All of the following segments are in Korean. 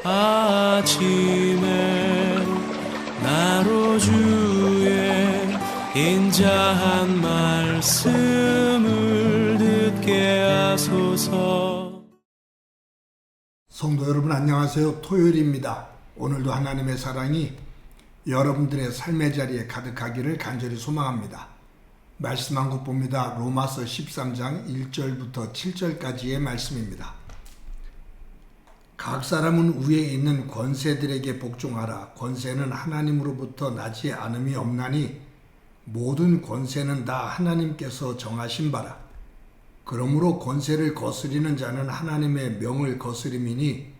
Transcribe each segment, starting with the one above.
아침에 나로 주의 인자한 말씀을 듣게 하소서. 성도 여러분 안녕하세요. 토요일입니다. 오늘도 하나님의 사랑이 여러분들의 삶의 자리에 가득하기를 간절히 소망합니다. 말씀 한 곳 봅니다. 로마서 13장 1절부터 7절까지의 말씀입니다. 각 사람은 위에 있는 권세들에게 복종하라. 권세는 하나님으로부터 나지 않음이 없나니 모든 권세는 다 하나님께서 정하신 바라. 그러므로 권세를 거스리는 자는 하나님의 명을 거스림이니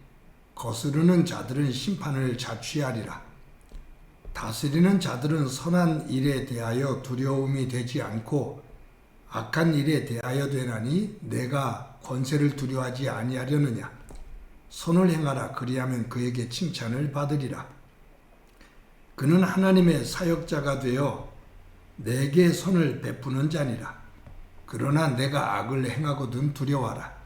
거스르는 자들은 심판을 자취하리라. 다스리는 자들은 선한 일에 대하여 두려움이 되지 않고 악한 일에 대하여 되나니 내가 권세를 두려워하지 아니하려느냐. 선을 행하라. 그리하면 그에게 칭찬을 받으리라. 그는 하나님의 사역자가 되어 내게 선을 베푸는 자니라. 그러나 내가 악을 행하거든 두려워하라.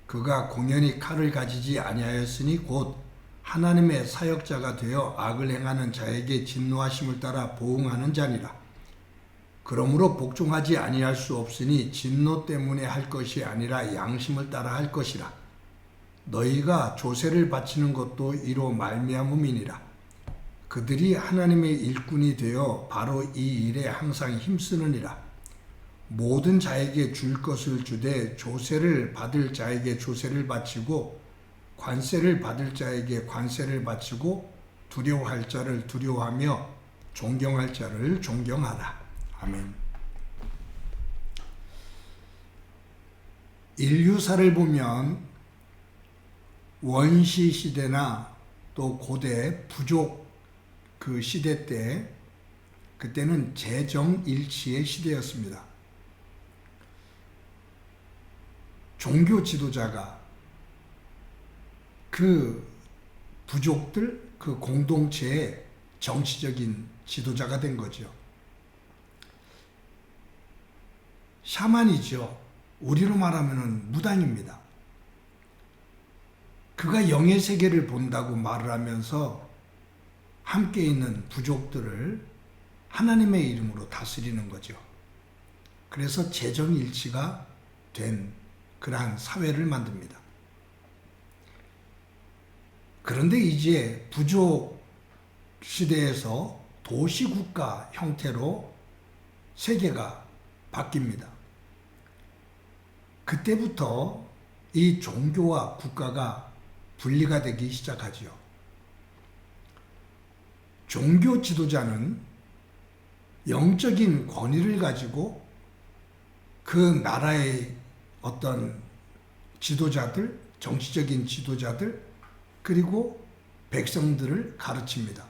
그가 공연히 칼을 가지지 아니하였으니 곧 하나님의 사역자가 되어 악을 행하는 자에게 진노하심을 따라 보응하는 자니라. 그러므로 복종하지 아니할 수 없으니 진노 때문에 할 것이 아니라 양심을 따라 할 것이라. 너희가 조세를 바치는 것도 이로 말미암음이니라. 그들이 하나님의 일꾼이 되어 바로 이 일에 항상 힘쓰느니라. 모든 자에게 줄 것을 주되 조세를 받을 자에게 조세를 바치고 관세를 받을 자에게 관세를 바치고 두려워할 자를 두려워하며 존경할 자를 존경하라. 아멘. 인류사를 보면 원시 시대나 또 고대 부족 그 시대 때 그때는 재정일치의 시대였습니다. 종교 지도자가 그 부족들 그 공동체의 정치적인 지도자가 된 거죠. 샤만이죠. 우리로 말하면 무당입니다. 그가 영의 세계를 본다고 말을 하면서 함께 있는 부족들을 하나님의 이름으로 다스리는 거죠. 그래서 재정일치가 된 그러한 사회를 만듭니다. 그런데 이제 부족 시대에서 도시국가 형태로 세계가 바뀝니다. 그때부터 이 종교와 국가가 분리가 되기 시작하지요. 종교 지도자는 영적인 권위를 가지고 그 나라의 어떤 지도자들, 정치적인 지도자들, 그리고 백성들을 가르칩니다.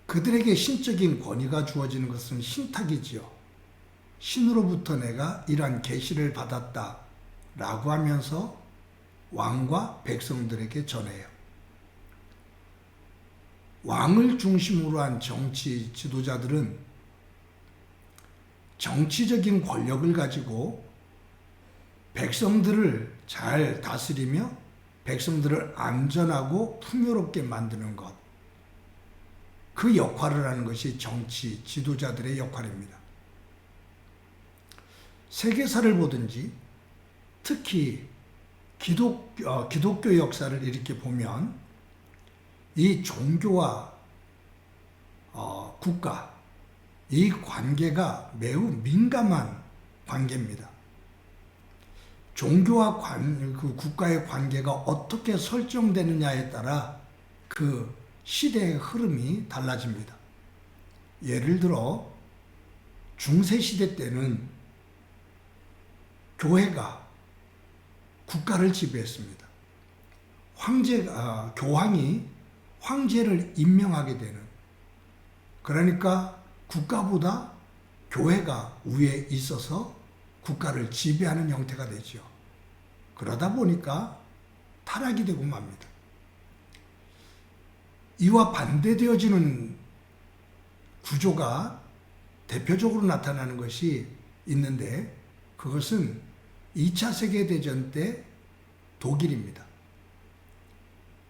그들에게 신적인 권위가 주어지는 것은 신탁이지요. 신으로부터 내가 이러한 계시를 받았다 라고 하면서 왕과 백성들에게 전해요. 왕을 중심으로 한 정치 지도자들은 정치적인 권력을 가지고 백성들을 잘 다스리며 백성들을 안전하고 풍요롭게 만드는 것, 그 역할을 하는 것이 정치 지도자들의 역할입니다. 세계사를 보든지 특히 기독교 역사를 이렇게 보면 이 종교와 국가, 이 관계가 매우 민감한 관계입니다. 종교와 그 국가의 관계가 어떻게 설정되느냐에 따라 그 시대의 흐름이 달라집니다. 예를 들어 중세시대 때는 교회가 국가를 지배했습니다. 교황이 황제를 임명하게 되는, 그러니까 국가보다 교회가 위에 있어서 국가를 지배하는 형태가 되죠. 그러다 보니까 타락이 되고 맙니다. 이와 반대되어지는 구조가 대표적으로 나타나는 것이 있는데 그것은 2차 세계대전 때 독일입니다.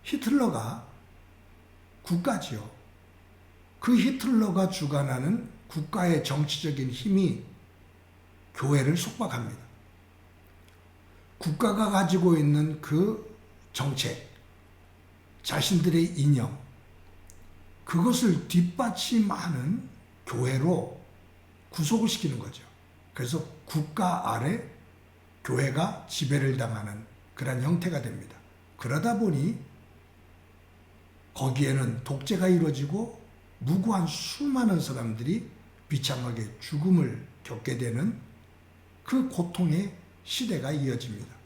히틀러가 국가지요. 그 히틀러가 주관하는 국가의 정치적인 힘이 교회를 속박합니다. 국가가 가지고 있는 그 정책, 자신들의 이념, 그것을 뒷받침하는 교회로 구속을 시키는 거죠. 그래서 국가 아래 교회가 지배를 당하는 그런 형태가 됩니다. 그러다 보니 거기에는 독재가 이루어지고 무고한 수많은 사람들이 비참하게 죽음을 겪게 되는 그 고통의 시대가 이어집니다.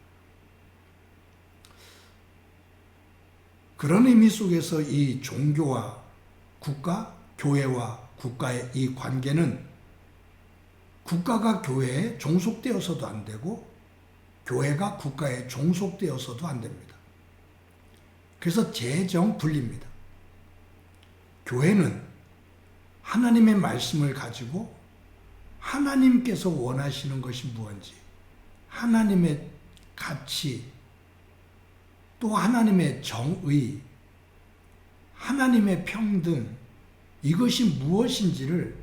그런 의미 속에서 이 종교와 국가, 교회와 국가의 이 관계는 국가가 교회에 종속되어서도 안 되고 교회가 국가에 종속되어서도 안 됩니다. 그래서 재정분리입니다. 교회는 하나님의 말씀을 가지고 하나님께서 원하시는 것이 무엇인지, 하나님의 가치, 또 하나님의 정의, 하나님의 평등, 이것이 무엇인지를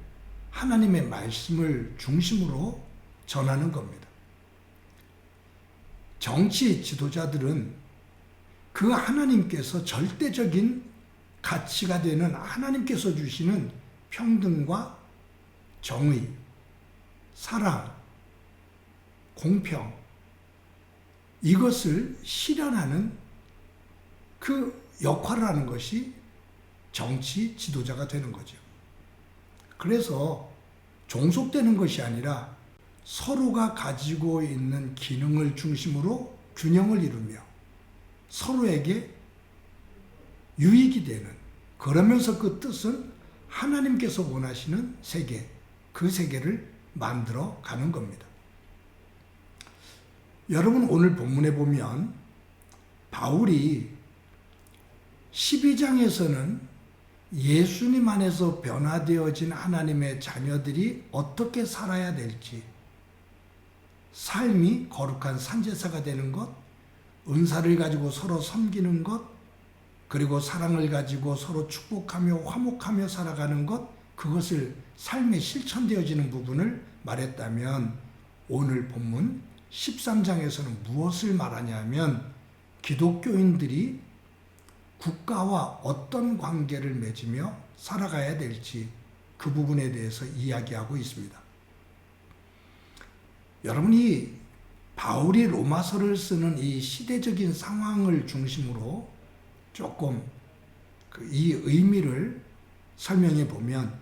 하나님의 말씀을 중심으로 전하는 겁니다. 정치 지도자들은 그 하나님께서 절대적인 가치가 되는 하나님께서 주시는 평등과 정의, 사랑, 공평, 이것을 실현하는 그 역할을 하는 것이 정치 지도자가 되는 거죠. 그래서 종속되는 것이 아니라 서로가 가지고 있는 기능을 중심으로 균형을 이루며 서로에게 유익이 되는, 그러면서 그 뜻은 하나님께서 원하시는 세계, 그 세계를 만들어 가는 겁니다. 여러분, 오늘 본문에 보면 바울이 12장에서는 예수님 안에서 변화되어진 하나님의 자녀들이 어떻게 살아야 될지, 삶이 거룩한 산제사가 되는 것, 은사를 가지고 서로 섬기는 것, 그리고 사랑을 가지고 서로 축복하며 화목하며 살아가는 것, 그것을 삶에 실천되어지는 부분을 말했다면 오늘 본문 13장에서는 무엇을 말하냐면 기독교인들이 국가와 어떤 관계를 맺으며 살아가야 될지 그 부분에 대해서 이야기하고 있습니다. 여러분이 바울이 로마서를 쓰는 이 시대적인 상황을 중심으로 조금 이 의미를 설명해 보면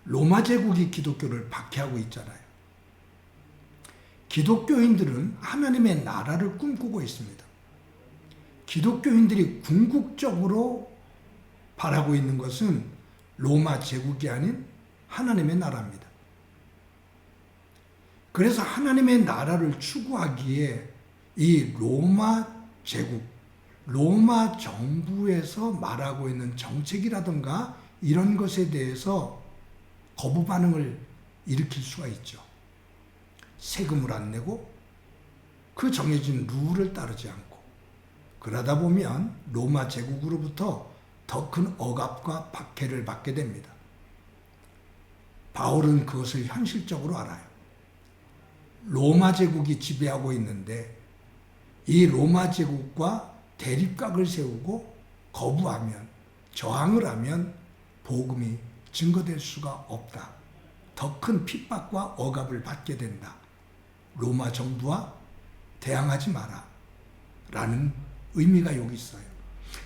로마 제국이 기독교를 박해하고 있잖아요. 기독교인들은 하나님의 나라를 꿈꾸고 있습니다. 기독교인들이 궁극적으로 바라고 있는 것은 로마 제국이 아닌 하나님의 나라입니다. 그래서 하나님의 나라를 추구하기에 이 로마 제국, 로마 정부에서 말하고 있는 정책이라든가 이런 것에 대해서 거부 반응을 일으킬 수가 있죠. 세금을 안 내고 그 정해진 룰을 따르지 않고, 그러다 보면 로마 제국으로부터 더 큰 억압과 박해를 받게 됩니다. 바울은 그것을 현실적으로 알아요. 로마 제국이 지배하고 있는데 이 로마 제국과 대립각을 세우고 거부하면, 저항을 하면 복음이 증거될 수가 없다. 더 큰 핍박과 억압을 받게 된다. 로마 정부와 대항하지 마라. 라는 의미가 여기 있어요.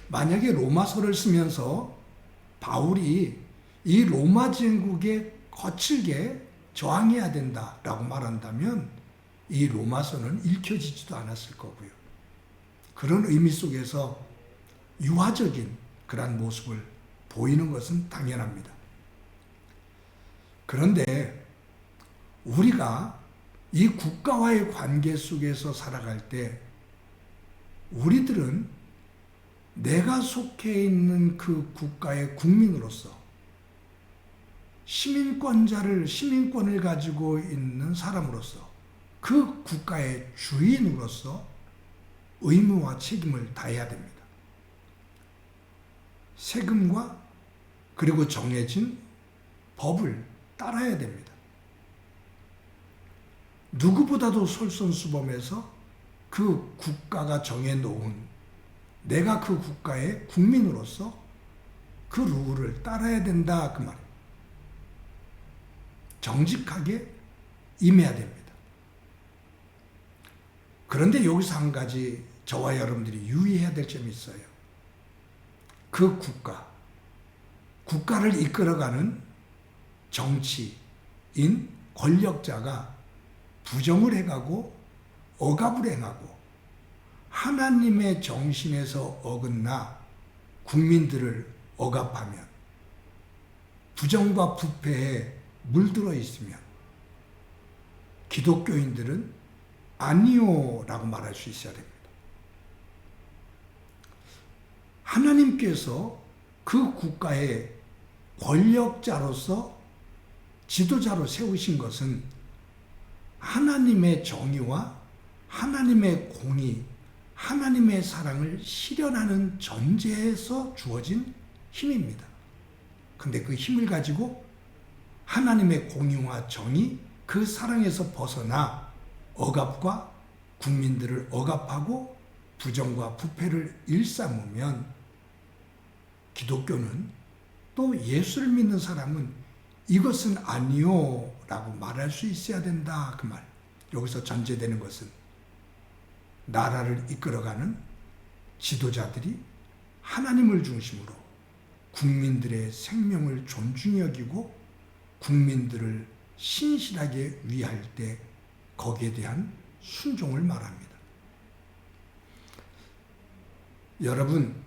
만약에 로마서를 쓰면서 바울이 이 로마 제국에 거칠게 저항해야 된다라고 말한다면 이 로마서는 읽혀지지도 않았을 거고요. 그런 의미 속에서 유화적인 그런 모습을 보이는 것은 당연합니다. 그런데 우리가 이 국가와의 관계 속에서 살아갈 때 우리들은 내가 속해 있는 그 국가의 국민으로서 시민권을 가지고 있는 사람으로서 그 국가의 주인으로서 의무와 책임을 다해야 됩니다. 세금과 그리고 정해진 법을 따라야 됩니다. 누구보다도 솔선수범해서 그 국가가 정해놓은, 내가 그 국가의 국민으로서 그 룰을 따라야 된다, 그 말이에요. 정직하게 임해야 됩니다. 그런데 여기서 한 가지 저와 여러분들이 유의해야 될 점이 있어요. 그 국가를 이끌어가는 정치인, 권력자가 부정을 해가고 억압을 행하고 하나님의 정신에서 어긋나 국민들을 억압하면, 부정과 부패에 물들어 있으면 기독교인들은 아니요라고 말할 수 있어야 됩니다. 하나님께서 그 국가의 권력자로서 지도자로 세우신 것은 하나님의 정의와 하나님의 공의, 하나님의 사랑을 실현하는 전제에서 주어진 힘입니다. 근데 그 힘을 가지고 하나님의 공의와 정의, 그 사랑에서 벗어나 억압과 국민들을 억압하고 부정과 부패를 일삼으면, 기독교는 또 예수를 믿는 사람은 이것은 아니요 라고 말할 수 있어야 된다, 그 말. 여기서 전제되는 것은 나라를 이끌어가는 지도자들이 하나님을 중심으로 국민들의 생명을 존중히 여기고 국민들을 신실하게 위할 때 거기에 대한 순종을 말합니다. 여러분,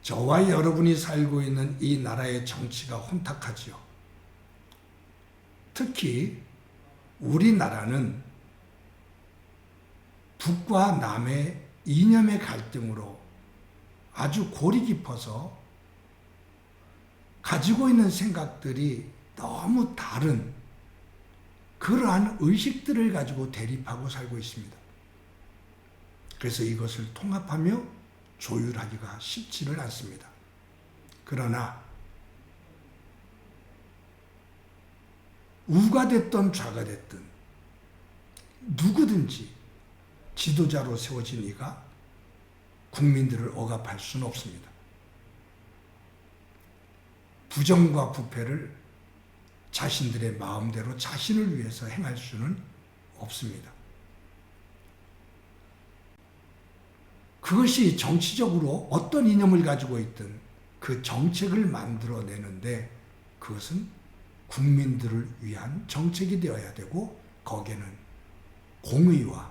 저와 여러분이 살고 있는 이 나라의 정치가 혼탁하지요. 특히 우리나라는 북과 남의 이념의 갈등으로 아주 골이 깊어서 가지고 있는 생각들이 너무 다른 그러한 의식들을 가지고 대립하고 살고 있습니다. 그래서 이것을 통합하며 조율하기가 쉽지를 않습니다. 그러나 우가 됐든 좌가 됐든 누구든지 지도자로 세워진 이가 국민들을 억압할 수는 없습니다. 부정과 부패를 자신들의 마음대로 자신을 위해서 행할 수는 없습니다. 그것이 정치적으로 어떤 이념을 가지고 있든 그 정책을 만들어내는데 그것은 국민들을 위한 정책이 되어야 되고 거기에는 공의와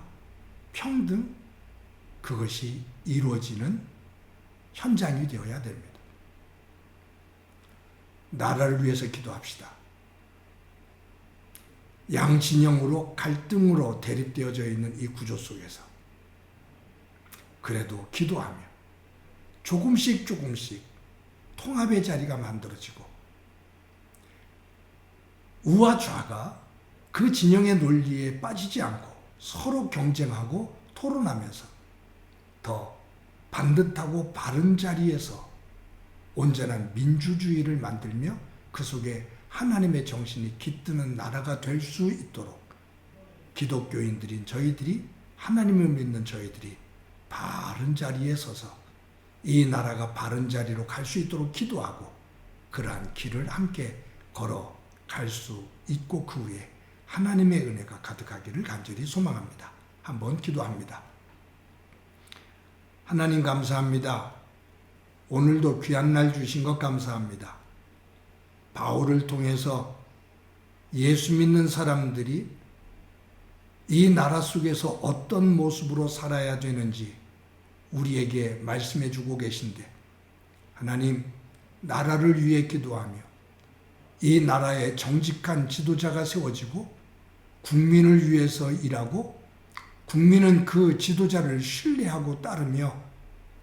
평등, 그것이 이루어지는 현장이 되어야 됩니다. 나라를 위해서 기도합시다. 양진영으로 갈등으로 대립되어져 있는 이 구조 속에서 그래도 기도하며 조금씩 통합의 자리가 만들어지고 우와 좌가 그 진영의 논리에 빠지지 않고 서로 경쟁하고 토론하면서 더 반듯하고 바른 자리에서 온전한 민주주의를 만들며 그 속에 하나님의 정신이 깃드는 나라가 될 수 있도록 기독교인들인 저희들이, 하나님을 믿는 저희들이 바른 자리에 서서 이 나라가 바른 자리로 갈 수 있도록 기도하고 그러한 길을 함께 걸어갈 수 있고 그 후에 하나님의 은혜가 가득하기를 간절히 소망합니다. 한번 기도합니다. 하나님 감사합니다. 오늘도 귀한 날 주신 것 감사합니다. 바울을 통해서 예수 믿는 사람들이 이 나라 속에서 어떤 모습으로 살아야 되는지 우리에게 말씀해 주고 계신데 하나님, 나라를 위해 기도하며 이 나라에 정직한 지도자가 세워지고 국민을 위해서 일하고 국민은 그 지도자를 신뢰하고 따르며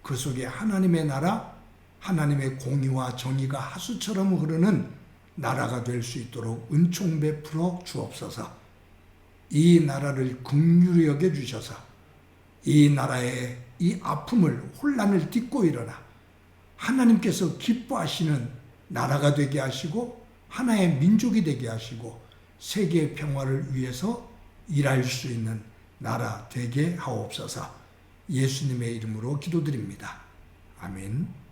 그 속에 하나님의 나라, 하나님의 공의와 정의가 하수처럼 흐르는 나라가 될 수 있도록 은총 베풀어 주옵소서. 이 나라를 긍휼히 여겨 주셔서 이 나라의 이 아픔을, 혼란을 딛고 일어나 하나님께서 기뻐하시는 나라가 되게 하시고 하나의 민족이 되게 하시고 세계 평화를 위해서 일할 수 있는 나라 되게 하옵소서. 예수님의 이름으로 기도드립니다. 아멘.